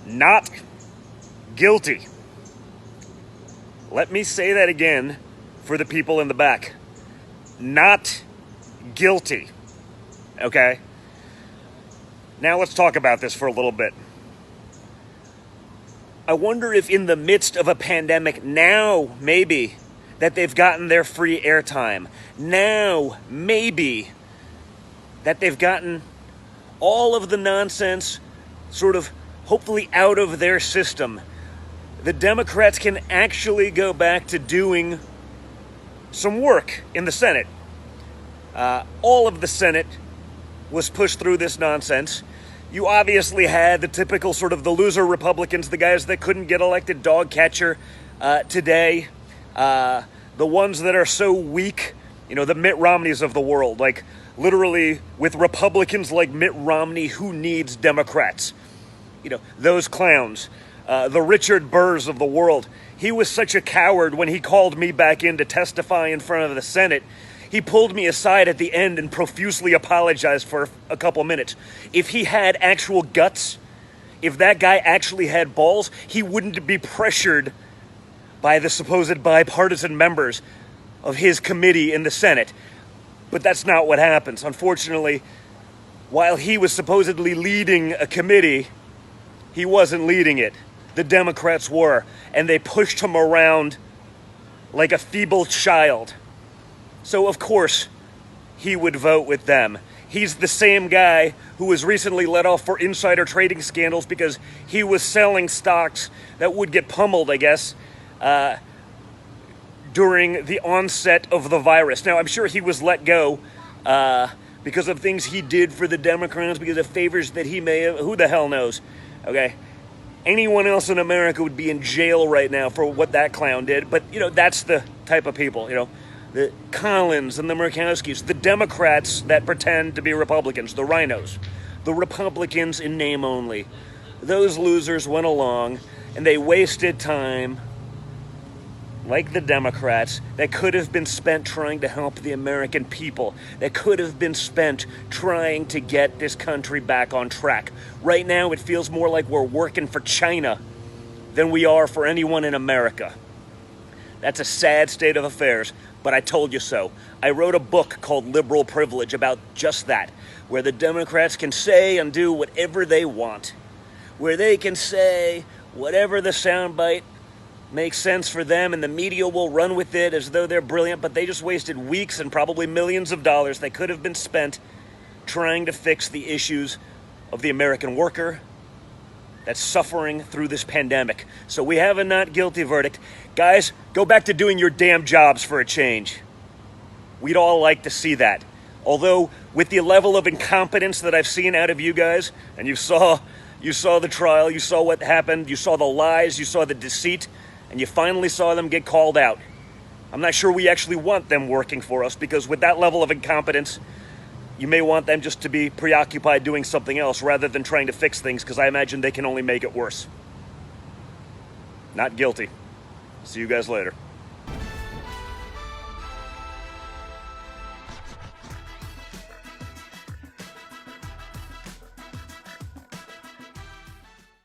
not guilty. Let me say that again for the people in the back. Not guilty. Okay? Now let's talk about this for a little bit. I wonder if in the midst of a pandemic now, maybe, that they've gotten their free airtime. Now, maybe, that they've gotten all of the nonsense sort of hopefully out of their system. The Democrats can actually go back to doing some work in the Senate. All of the Senate was pushed through this nonsense. You obviously had the typical sort of the loser Republicans, the guys that couldn't get elected dog catcher today, the ones that are so weak, the Mitt Romneys of the world. Like, literally, with Republicans like Mitt Romney, who needs Democrats? Those clowns. The Richard Burrs of the world. He was such a coward when he called me back in to testify in front of the Senate. He pulled me aside at the end and profusely apologized for a couple minutes. If he had actual guts, if that guy actually had balls, he wouldn't be pressured by the supposed bipartisan members of his committee in the Senate. But that's not what happens. Unfortunately, while he was supposedly leading a committee, he wasn't leading it. The Democrats were, and they pushed him around like a feeble child. So, of course, he would vote with them. He's the same guy who was recently let off for insider trading scandals because he was selling stocks that would get pummeled, I guess, during the onset of the virus. Now, I'm sure he was let go because of things he did for the Democrats, because of favors that he may have. Who the hell knows? Okay? Anyone else in America would be in jail right now for what that clown did. But, that's the type of people, the Collins and the Murkowskis, the Democrats that pretend to be Republicans, the rhinos, the Republicans in name only. Those losers went along and they wasted time, like the Democrats, that could have been spent trying to help the American people, that could have been spent trying to get this country back on track. Right now, it feels more like we're working for China than we are for anyone in America. That's a sad state of affairs, but I told you so. I wrote a book called Liberal Privilege about just that, where the Democrats can say and do whatever they want, where they can say whatever the soundbite makes sense for them, and the media will run with it as though they're brilliant, but they just wasted weeks and probably millions of dollars that could have been spent trying to fix the issues of the American worker that's suffering through this pandemic. So we have a not guilty verdict. Guys, go back to doing your damn jobs for a change. We'd all like to see that. Although, with the level of incompetence that I've seen out of you guys, and you saw the trial, you saw what happened, you saw the lies, you saw the deceit, and you finally saw them get called out. I'm not sure we actually want them working for us, because with that level of incompetence, you may want them just to be preoccupied doing something else rather than trying to fix things, because I imagine they can only make it worse. Not guilty. See you guys later.